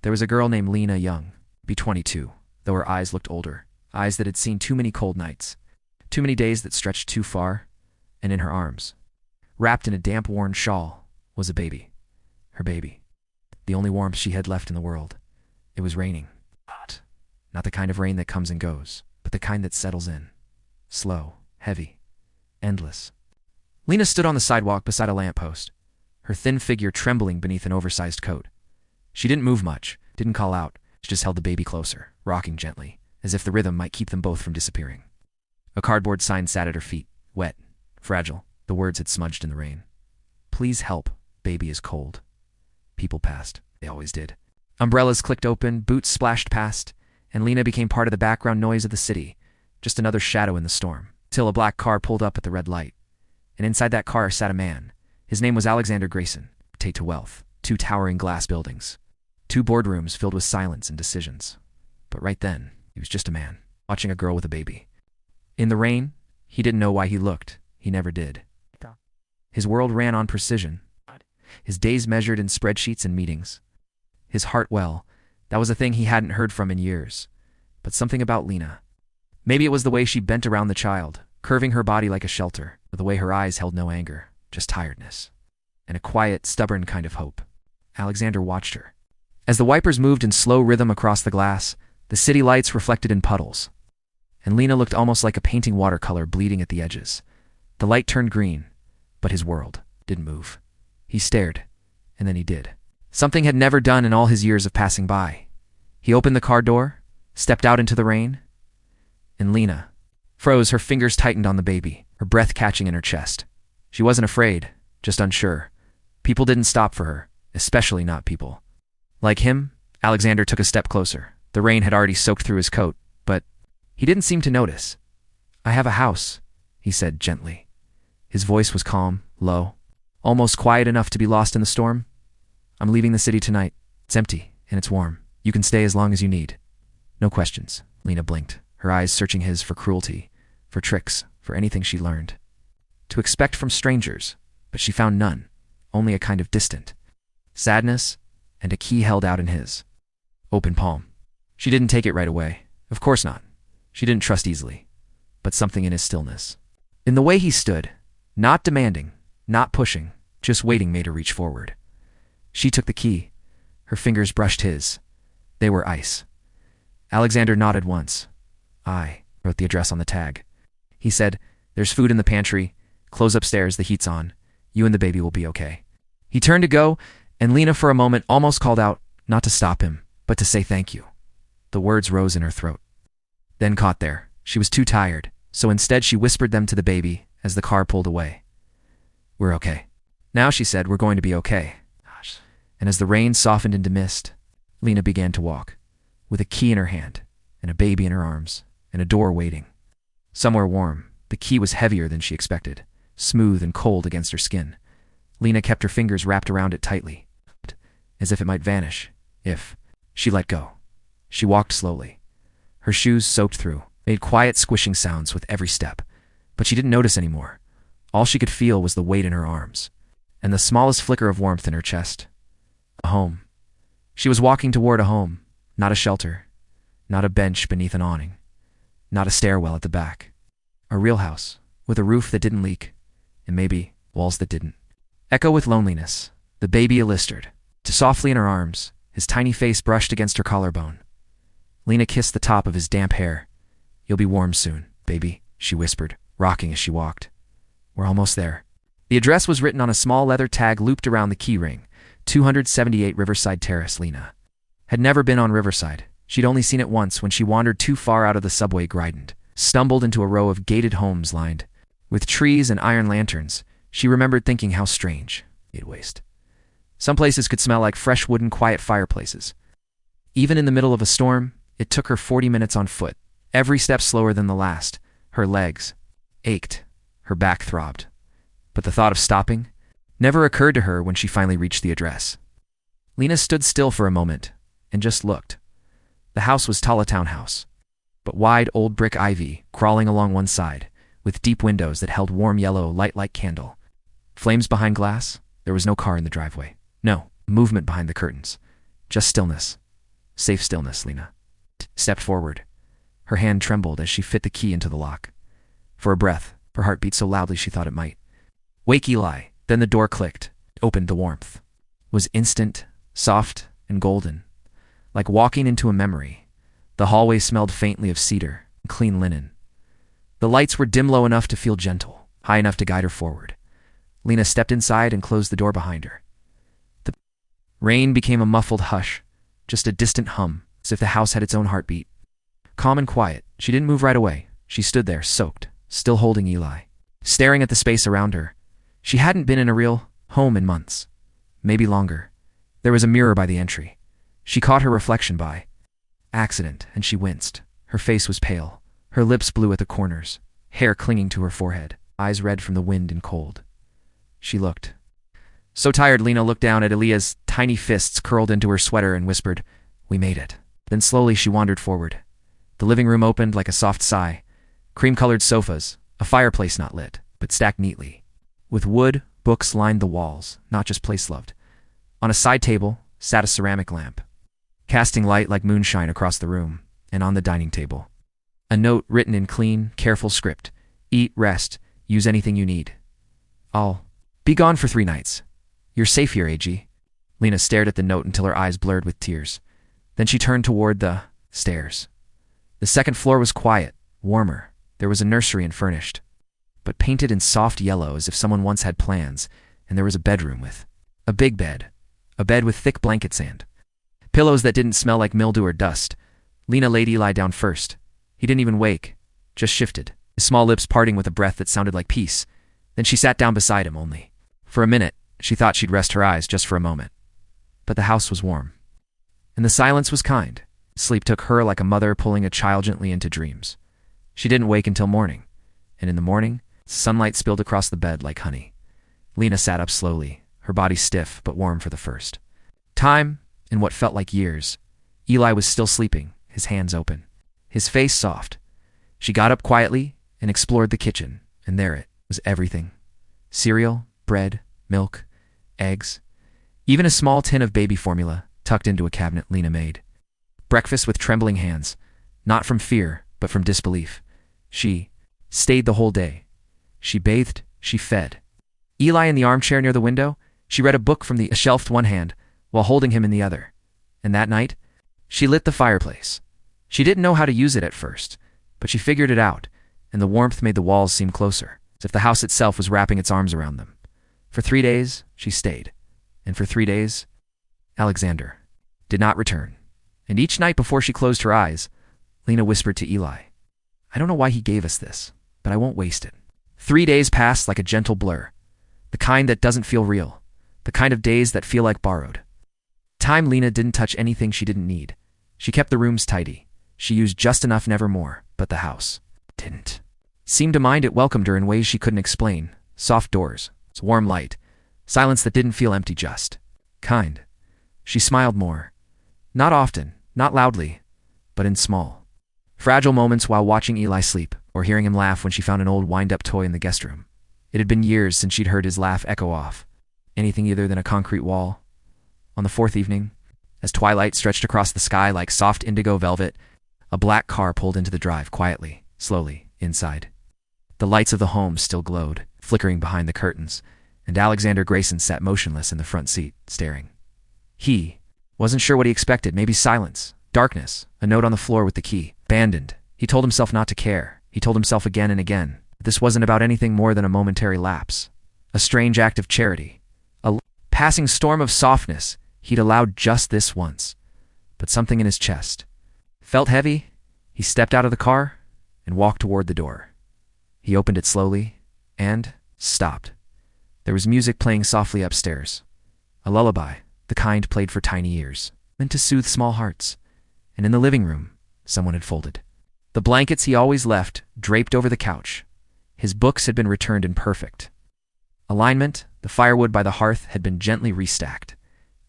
There was a girl named Lena Young, be 22, though her eyes looked older, eyes that had seen too many cold nights, too many days that stretched too far, and in her arms, wrapped in a damp worn shawl, was a baby. Her baby. The only warmth she had left in the world. It was raining. Hot. Not the kind of rain that comes and goes, but the kind that settles in. Slow, heavy, endless. Lena stood on the sidewalk beside a lamppost, her thin figure trembling beneath an oversized coat. She didn't move much, didn't call out, she just held the baby closer, rocking gently, as if the rhythm might keep them both from disappearing. A cardboard sign sat at her feet, wet, fragile. The words had smudged in the rain. Please help, baby is cold. People passed. They always did. Umbrellas clicked open, boots splashed past, and Lena became part of the background noise of the city, just another shadow in the storm, till a black car pulled up at the red light. And inside that car sat a man. His name was Alexander Grayson, Tate to wealth, 2 towering glass buildings, 2 boardrooms filled with silence and decisions. But right then, he was just a man, watching a girl with a baby. In the rain, he didn't know why he looked. He never did. His world ran on precision. His days measured in spreadsheets and meetings. His heart well, that was a thing he hadn't heard from in years. But something about Lena. Maybe it was the way she bent around the child, curving her body like a shelter, or the way her eyes held no anger, just tiredness, and a quiet, stubborn kind of hope. Alexander watched her. As the wipers moved in slow rhythm across the glass, the city lights reflected in puddles, and Lena looked almost like a painting watercolor bleeding at the edges. The light turned green, but his world didn't move. He stared, and then he did. Something had never done in all his years of passing by. He opened the car door, stepped out into the rain, and Lena froze, her fingers tightened on the baby, her breath catching in her chest. She wasn't afraid, just unsure. People didn't stop for her, especially not people. Like him, Alexander took a step closer. The rain had already soaked through his coat, but he didn't seem to notice. I have a house, he said gently. His voice was calm, low, almost quiet enough to be lost in the storm. I'm leaving the city tonight. It's empty, and it's warm. You can stay as long as you need. No questions. Lena blinked, her eyes searching his for cruelty, for tricks, for anything she learned to expect from strangers, but she found none, only a kind of distant sadness and a key held out in his open palm. She didn't take it right away. Of course not. She didn't trust easily, but something in his stillness, in the way he stood, not demanding, not pushing, just waiting, made her reach forward. She took the key. Her fingers brushed his. They were ice. Alexander nodded once. I wrote the address on the tag. He said, there's food in the pantry. Close upstairs, the heat's on. You and the baby will be okay. He turned to go, and Lena for a moment almost called out, not to stop him, but to say thank you. The words rose in her throat, then caught there. She was too tired, so instead she whispered them to the baby as the car pulled away. We're okay. Now, she said, we're going to be okay. And as the rain softened into mist, Lena began to walk, with a key in her hand, and a baby in her arms, and a door waiting. Somewhere warm, the key was heavier than she expected, smooth and cold against her skin. Lena kept her fingers wrapped around it tightly, as if it might vanish, if she let go. She walked slowly. Her shoes, soaked through, made quiet squishing sounds with every step, but she didn't notice anymore. All she could feel was the weight in her arms, and the smallest flicker of warmth in her chest. A home. She was walking toward a home, not a shelter, not a bench beneath an awning, not a stairwell at the back. A real house, with a roof that didn't leak, and maybe walls that didn't echo with loneliness. The baby blistered softly in her arms, his tiny face brushed against her collarbone. Lena kissed the top of his damp hair. You'll be warm soon, baby, she whispered, rocking as she walked. We're almost there. The address was written on a small leather tag looped around the key ring. 278 Riverside Terrace. Lena had never been on Riverside. She'd only seen it once when she wandered too far out of the subway grident, stumbled into a row of gated homes lined with trees and iron lanterns. She remembered thinking how strange it'd waste. Some places could smell like fresh wooden quiet fireplaces. Even in the middle of a storm, it took her 40 minutes on foot, every step slower than the last. Her legs ached, her back throbbed. But the thought of stopping never occurred to her when she finally reached the address. Lena stood still for a moment and just looked. The house was tall, a townhouse, but wide old brick ivy crawling along one side, with deep windows that held warm yellow light like candle. Flames behind glass. There was no car in the driveway. No movement behind the curtains. Just stillness. Safe stillness. Lena stepped forward. Her hand trembled as she fit the key into the lock. For a breath, her heart beat so loudly she thought it might wake Eli. Then the door clicked, opened. The warmth was instant, soft, and golden, like walking into a memory. The hallway smelled faintly of cedar and clean linen. The lights were dim low enough to feel gentle, high enough to guide her forward. Lena stepped inside and closed the door behind her. The rain became a muffled hush, just a distant hum, as if the house had its own heartbeat. Calm and quiet, she didn't move right away. She stood there, soaked, still holding Eli, staring at the space around her. She hadn't been in a real home in months, maybe longer. There was a mirror by the entry. She caught her reflection by accident, and she winced. Her face was pale, her lips blue at the corners, hair clinging to her forehead, eyes red from the wind and cold. She looked so tired. Lena looked down at Elia's tiny fists curled into her sweater and whispered, "We made it." Then slowly she wandered forward. The living room opened like a soft sigh. Cream-colored sofas, a fireplace not lit, but stacked neatly. With wood, books lined the walls, not just place-loved. On a side table sat a ceramic lamp, casting light like moonshine across the room, and on the dining table, a note written in clean, careful script. "Eat, rest, use anything you need. I'll be gone for 3 nights. You're safe here, AG." Lena stared at the note until her eyes blurred with tears. Then she turned toward the stairs. The second floor was quiet, warmer. There was a nursery and furnished, but painted in soft yellow as if someone once had plans, and there was a bedroom with a big bed, a bed with thick blankets and pillows that didn't smell like mildew or dust. Lena laid Eli down first. He didn't even wake, just shifted, his small lips parting with a breath that sounded like peace. Then she sat down beside him only. For a minute, she thought she'd rest her eyes just for a moment. But the house was warm, and the silence was kind. Sleep took her like a mother pulling a child gently into dreams. She didn't wake until morning, and in the morning, sunlight spilled across the bed like honey. Lena sat up slowly, her body stiff but warm for the first time in what felt like years. Eli was still sleeping, his hands open, his face soft. She got up quietly and explored the kitchen, and there it was, everything. Cereal, bread, milk, eggs, even a small tin of baby formula tucked into a cabinet Lena made. Breakfast with trembling hands, not from fear, but from disbelief. She stayed the whole day. She bathed, she fed. Eli in the armchair near the window, she read a book from the shelf one hand, while holding him in the other. And that night, she lit the fireplace. She didn't know how to use it at first, but she figured it out, and the warmth made the walls seem closer, as if the house itself was wrapping its arms around them. For 3 days, she stayed. And for 3 days, Alexander did not return. And each night before she closed her eyes, Lena whispered to Eli, "I don't know why he gave us this, but I won't waste it." 3 days passed like a gentle blur, the kind that doesn't feel real, the kind of days that feel like borrowed time. Lena didn't touch anything she didn't need. She kept the rooms tidy. She used just enough, never more, but the house didn't seem to mind. It welcomed her in ways she couldn't explain. Soft doors, warm light, silence that didn't feel empty, just kind. She smiled more. Not often, not loudly, but in small, fragile moments while watching Eli sleep, or hearing him laugh when she found an old wind-up toy in the guest room. It had been years since she'd heard his laugh echo off anything other than a concrete wall. On the 4th evening, as twilight stretched across the sky like soft indigo velvet, a black car pulled into the drive quietly, slowly, inside. The lights of the home still glowed, flickering behind the curtains, and Alexander Grayson sat motionless in the front seat, staring. He wasn't sure what he expected. Maybe silence, darkness, a note on the floor with the key. Abandoned. He told himself not to care. He told himself again and again that this wasn't about anything more than a momentary lapse, a strange act of charity, a passing storm of softness. He'd allowed just this once. But something in his chest felt heavy. He stepped out of the car and walked toward the door. He opened it slowly and stopped. There was music playing softly upstairs, a lullaby, the kind played for tiny ears, meant to soothe small hearts. And in the living room, someone had folded the blankets he always left draped over the couch. His books had been returned in perfect alignment. The firewood by the hearth had been gently restacked.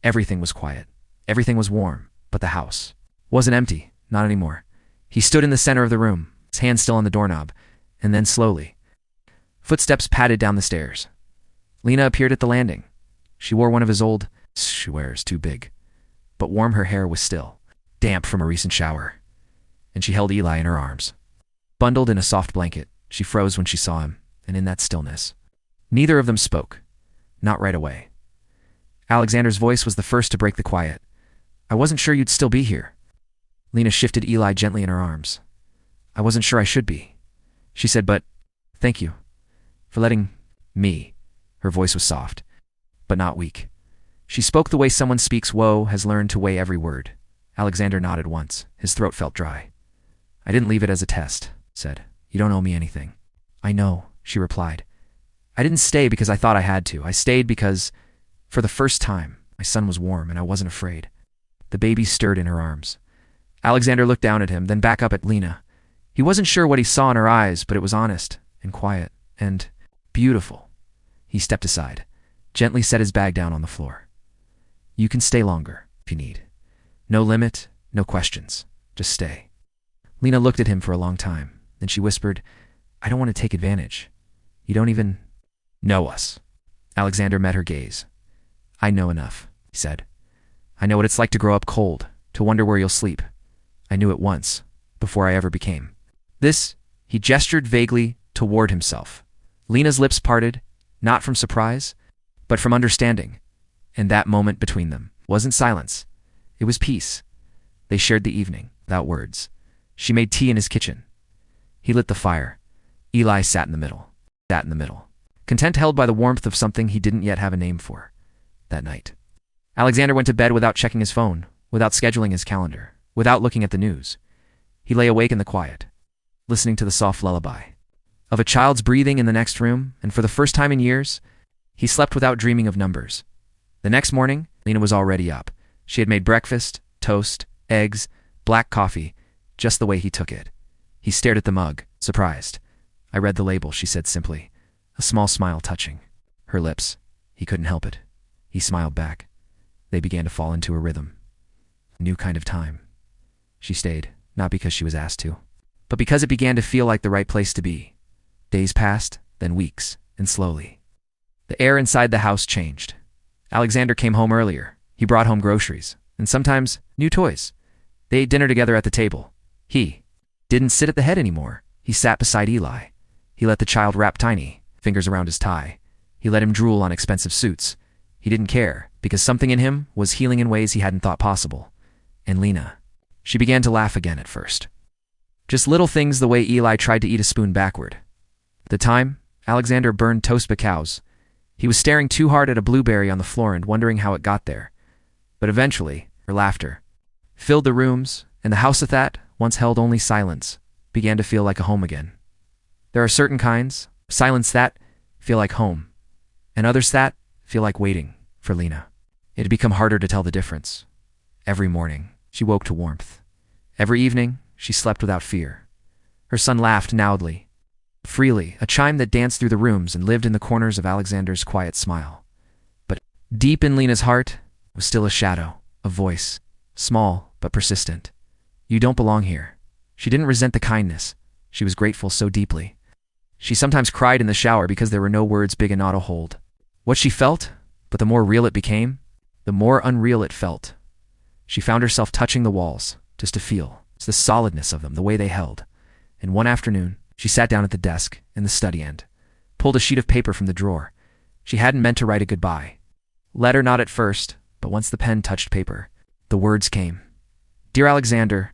Everything was quiet. Everything was warm. But the house wasn't empty. Not anymore. He stood in the center of the room, his hand still on the doorknob, and then slowly, footsteps padded down the stairs. Lena appeared at the landing. She wore one of his old she wears too big, but warm. Her hair was still damp from a recent shower, and she held Eli in her arms. Bundled in a soft blanket, she froze when she saw him, and in that stillness, neither of them spoke. Not right away. Alexander's voice was the first to break the quiet. "I wasn't sure you'd still be here." Lena shifted Eli gently in her arms. "I wasn't sure I should be," she said, "but thank you for letting me." Her voice was soft, but not weak. She spoke the way someone speaks woe has learned to weigh every word. Alexander nodded once. His throat felt dry. "I didn't leave it as a test," said. "You don't owe me anything." "I know," she replied. "I didn't stay because I thought I had to. I stayed because, for the first time, my son was warm and I wasn't afraid." The baby stirred in her arms. Alexander looked down at him, then back up at Lena. He wasn't sure what he saw in her eyes, but it was honest and quiet and beautiful. He stepped aside, gently set his bag down on the floor. "You can stay longer if you need. No limit, no questions. Just stay." Lena looked at him for a long time. Then she whispered, "I don't want to take advantage. You don't even know us." Alexander met her gaze. "I know enough," he said. "I know what it's like to grow up cold, to wonder where you'll sleep. I knew it once, before I ever became." This, he gestured vaguely toward himself. Lena's lips parted, not from surprise, but from understanding. And that moment between them wasn't silence. It was peace. They shared the evening, without words. She made tea in his kitchen. He lit the fire. Eli sat in the middle, content held by the warmth of something he didn't yet have a name for. That night, Alexander went to bed without checking his phone, without scheduling his calendar, without looking at the news. He lay awake in the quiet, listening to the soft lullaby of a child's breathing in the next room, and for the first time in years, he slept without dreaming of numbers. The next morning, Lena was already up. She had made breakfast, toast, eggs, black coffee, just the way he took it. He stared at the mug, surprised. "I read the label," she said simply, a small smile touching her lips. He couldn't help it. He smiled back. They began to fall into a rhythm. A new kind of time. She stayed, not because she was asked to, but because it began to feel like the right place to be. Days passed, then weeks, and slowly, the air inside the house changed. Alexander came home earlier. He brought home groceries, and sometimes new toys. They ate dinner together at the table. He didn't sit at the head anymore. He sat beside Eli. He let the child wrap tiny fingers around his tie. He let him drool on expensive suits. He didn't care, because something in him was healing in ways he hadn't thought possible. And Lena, she began to laugh again at first. Just little things, the way Eli tried to eat a spoon backward. At the time, Alexander burned toast bacows. He was staring too hard at a blueberry on the floor and wondering how it got there. But eventually, her laughter filled the rooms, and the house that once held only silence began to feel like a home again. There are certain kinds of silence that feel like home, and others that feel like waiting for Lena. It had become harder to tell the difference. Every morning, she woke to warmth. Every evening, she slept without fear. Her son laughed loudly, freely, a chime that danced through the rooms and lived in the corners of Alexander's quiet smile. But deep in Lena's heart was still a shadow, a voice, small but persistent. "You don't belong here." She didn't resent the kindness. She was grateful so deeply. She sometimes cried in the shower because there were no words big enough to hold what she felt, but the more real it became, the more unreal it felt. She found herself touching the walls, just to feel the solidness of them, the way they held. And one afternoon, she sat down at the desk in the study end, pulled a sheet of paper from the drawer. She hadn't meant to write a goodbye letter, not at first, but once the pen touched paper, the words came. "Dear Alexander,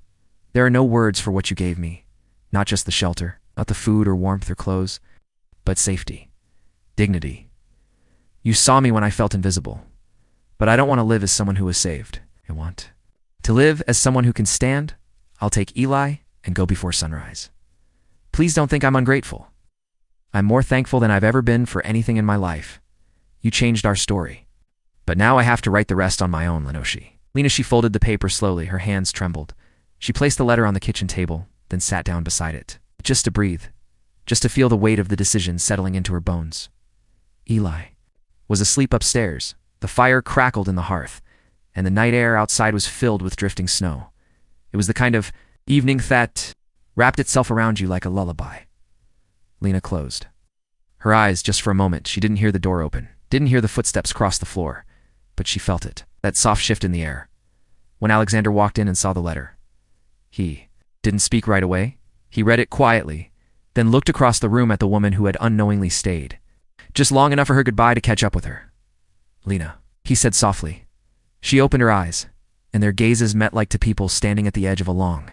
there are no words for what you gave me. Not just the shelter, not the food or warmth or clothes, but safety, dignity. You saw me when I felt invisible, but I don't want to live as someone who was saved. I want to live as someone who can stand. I'll take Eli and go before sunrise. Please don't think I'm ungrateful. I'm more thankful than I've ever been for anything in my life. You changed our story. But now I have to write the rest on my own, Lenoshi." Lena, she folded the paper slowly. Her hands trembled. She placed the letter on the kitchen table, then sat down beside it, just to breathe, just to feel the weight of the decision settling into her bones. Eli was asleep upstairs. The fire crackled in the hearth, and the night air outside was filled with drifting snow. It was the kind of evening that wrapped itself around you like a lullaby. Lena closed her eyes just for a moment. She didn't hear the door open, didn't hear the footsteps cross the floor, but she felt it, that soft shift in the air. when Alexander walked in and saw the letter. He didn't speak right away. He read it quietly, then looked across the room at the woman who had unknowingly stayed, just long enough for her goodbye to catch up with her. "Lena," he said softly. She opened her eyes, and their gazes met like two people standing at the edge of a long,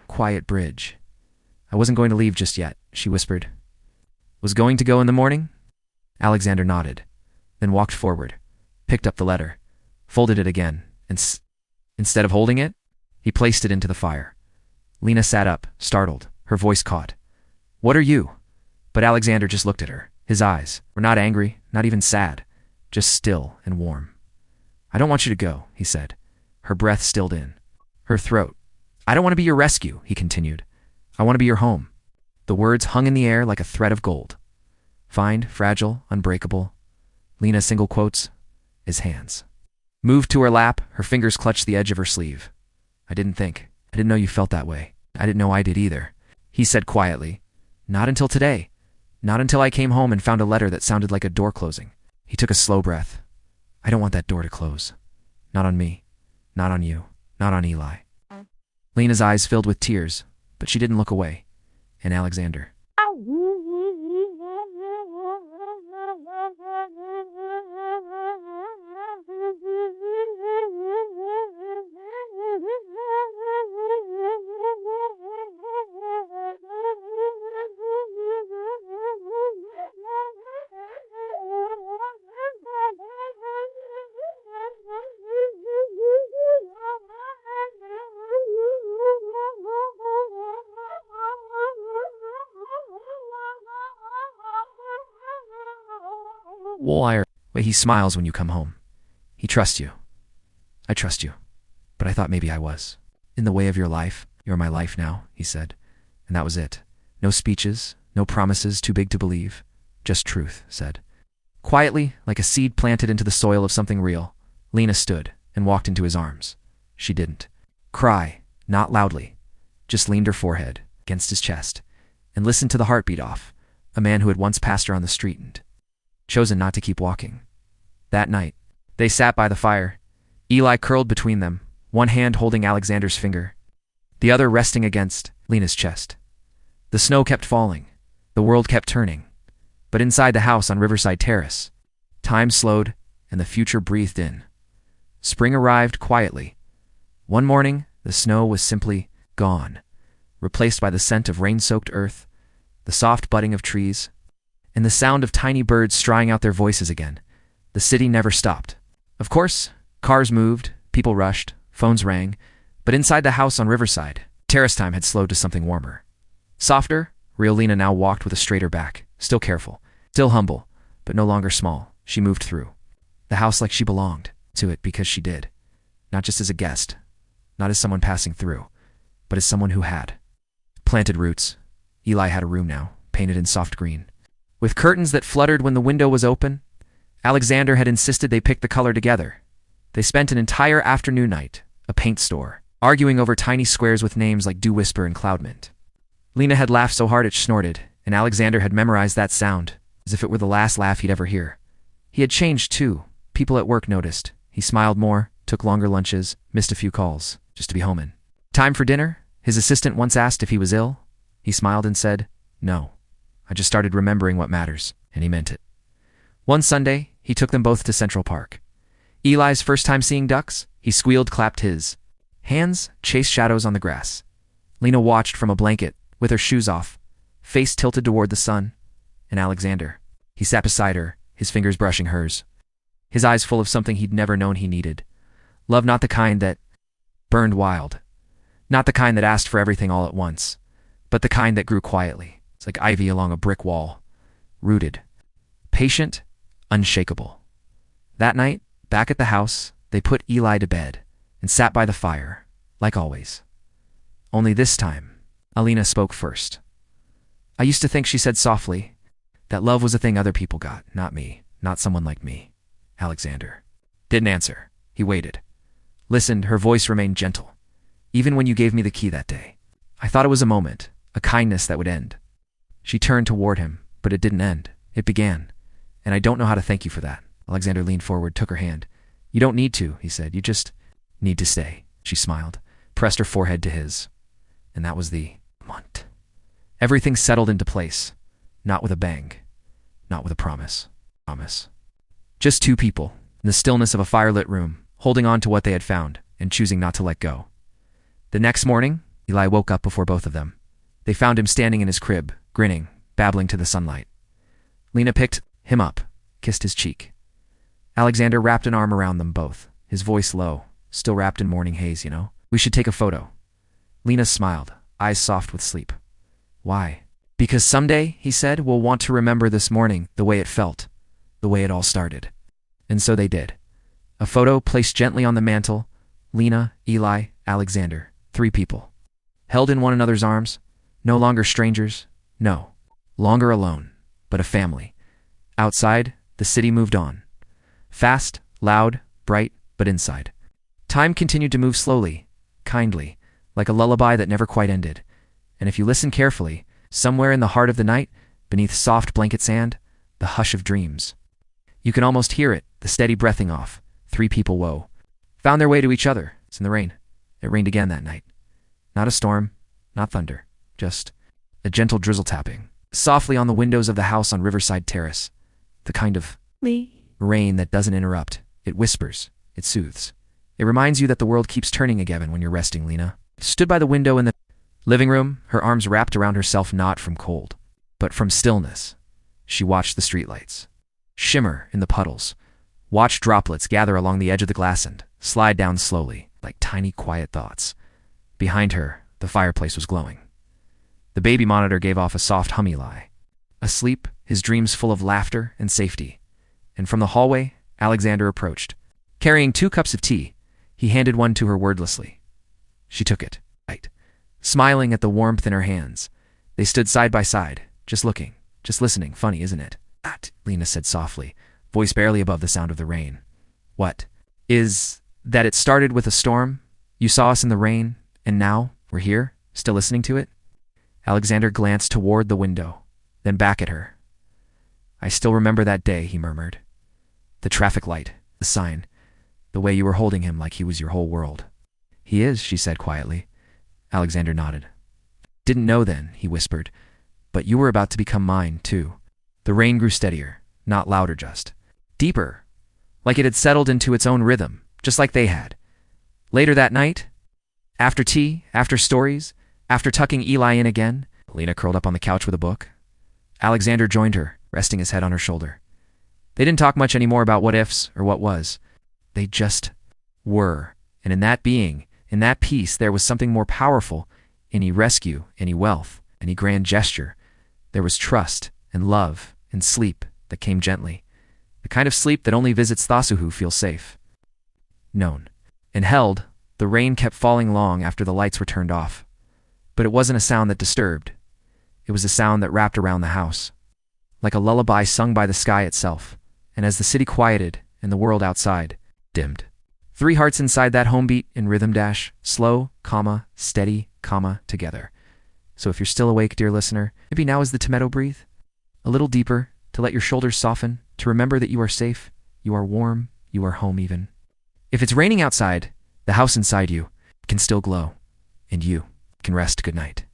quiet bridge. "I wasn't going to leave just yet," she whispered. "Was going to go in the morning?" Alexander nodded, then walked forward, picked up the letter, folded it again, and instead of holding it, he placed it into the fire. Lena sat up, startled, her voice caught. "What are you?" But Alexander just looked at her. His eyes were not angry, not even sad, just still and warm. "I don't want you to go," he said. Her breath stilled in her throat. "I don't want to be your rescue," he continued. "I want to be your home." The words hung in the air like a thread of gold. Find, fragile, unbreakable. Lena's single quotes, his hands moved to her lap, her fingers clutched the edge of her sleeve. I didn't know you felt that way. I didn't know I did either," he said quietly. "Not until today. Not until I came home and found a letter that sounded like a door closing." He took a slow breath. "I don't want that door to close. Not on me. Not on you. Not on Eli." Lena's eyes filled with tears, but she didn't look away. And Alexander. Way he smiles when you come home. He trusts you. I trust you. But I thought maybe I was in the way of your life. You're my life now, he said. And that was it. No speeches, no promises too big to believe. Just truth, said. Quietly, like a seed planted into the soil of something real, Lena stood and walked into his arms. She didn't cry, not loudly, just leaned her forehead against his chest and listened to the heartbeat off a man who had once passed her on the street and chosen not to keep walking. That night, they sat by the fire, Eli curled between them, one hand holding Alexander's finger, the other resting against Lena's chest. The snow kept falling, the world kept turning, but inside the house on Riverside Terrace, time slowed and the future breathed in. Spring arrived quietly. One morning, the snow was simply gone, replaced by the scent of rain-soaked earth, the soft budding of trees, and the sound of tiny birds strying out their voices again. The city never stopped. Of course, cars moved, people rushed, phones rang, but inside the house on Riverside, terrace time had slowed to something warmer. Softer, real Lena now walked with a straighter back, still careful, still humble, but no longer small. She moved through the house like she belonged to it because she did. Not just as a guest, not as someone passing through, but as someone who had planted roots. Eli had a room now, painted in soft green, with curtains that fluttered when the window was open. Alexander had insisted they pick the color together. They spent an entire afternoon night, a paint store, arguing over tiny squares with names like Dew Whisper and Cloudmint. Lena had laughed so hard it snorted, and Alexander had memorized that sound, as if it were the last laugh he'd ever hear. He had changed too. People at work noticed. He smiled more, took longer lunches, missed a few calls, just to be home in time for dinner. His assistant once asked if he was ill. He smiled and said, "No. I just started remembering what matters," and he meant it. One Sunday, he took them both to Central Park. Eli's first time seeing ducks, he squealed, clapped his hands, chased shadows on the grass. Lena watched from a blanket, with her shoes off, face tilted toward the sun. And Alexander, he sat beside her, his fingers brushing hers, his eyes full of something he'd never known he needed. Love, not the kind that burned wild, not the kind that asked for everything all at once, but the kind that grew quietly. It's like ivy along a brick wall, rooted, patient, unshakable. That night, back at the house, they put Eli to bed and sat by the fire, like always. Only this time, Alina spoke first. "I used to think," she said softly, "that love was a thing other people got, not me, not someone like me." Alexander didn't answer. He waited. Listened, her voice remained gentle. "Even when you gave me the key that day, I thought it was a moment, a kindness that would end." She turned toward him, but it didn't end. It began. "And I don't know how to thank you for that." Alexander leaned forward, took her hand. "You don't need to," he said. "You just need to stay." She smiled, pressed her forehead to his. And that was the month. Everything settled into place. Not with a bang. Not with a promise. Just two people, in the stillness of a firelit room, holding on to what they had found and choosing not to let go. The next morning, Eli woke up before both of them. They found him standing in his crib, grinning, babbling to the sunlight. Lena picked him up, kissed his cheek. Alexander wrapped an arm around them both, his voice low, still wrapped in morning haze, you know. We should take a photo. Lena smiled, eyes soft with sleep. Why? Because someday, he said, we'll want to remember this morning the way it felt, the way it all started. And so they did. A photo placed gently on the mantel, Lena, Eli, Alexander, 3 people. Held in one another's arms, no longer strangers, no, longer alone, but a family. Outside, the city moved on. Fast, loud, bright, but inside. Time continued to move slowly, kindly, like a lullaby that never quite ended. And if you listen carefully, somewhere in the heart of the night, beneath soft blanket sand, the hush of dreams. You can almost hear it, the steady breathing off. 3 people, whoa, found their way to each other. It's in the rain. It rained again that night. Not a storm, not thunder, just a gentle drizzle tapping, softly on the windows of the house on Riverside Terrace. The kind of rain that doesn't interrupt. It whispers. It soothes. It reminds you that the world keeps turning again when you're resting. Lena stood by the window in the living room, her arms wrapped around herself, not from cold, but from stillness. She watched the streetlights shimmer in the puddles, watched droplets gather along the edge of the glass and slide down slowly, like tiny, quiet thoughts. Behind her, the fireplace was glowing. The baby monitor gave off a soft hum. Eli, asleep, his dreams full of laughter and safety. And from the hallway, Alexander approached. Carrying 2 cups of tea, he handed one to her wordlessly. She took it, right, smiling at the warmth in her hands. They stood side by side, just looking, just listening. Funny, isn't it? That, Lena said softly, voice barely above the sound of the rain. What? Is that it started with a storm? You saw us in the rain, and now we're here, still listening to it? Alexander glanced toward the window, then back at her. I still remember that day, he murmured. The traffic light, the sign, the way you were holding him like he was your whole world. He is, she said quietly. Alexander nodded. Didn't know then, he whispered, but you were about to become mine, too. The rain grew steadier, not louder, just deeper, like it had settled into its own rhythm, just like they had. Later that night, after tea, after stories, after tucking Eli in again, Lena curled up on the couch with a book. Alexander joined her, resting his head on her shoulder. They didn't talk much anymore about what ifs or what was. They just were. And in that being, in that peace, there was something more powerful. Any rescue, any wealth, any grand gesture. There was trust and love and sleep that came gently. The kind of sleep that only visits those who feel safe. Known. And held, the rain kept falling long after the lights were turned off. But it wasn't a sound that disturbed. It was a sound that wrapped around the house, like a lullaby sung by the sky itself. And as the city quieted and the world outside dimmed, 3 hearts inside that home beat in rhythm dash, slow, comma, steady, comma, together. So if you're still awake, dear listener, maybe now is the time to breathe. A little deeper, to let your shoulders soften, to remember that you are safe, you are warm, you are home even. If it's raining outside, the house inside you can still glow, and you can rest good night.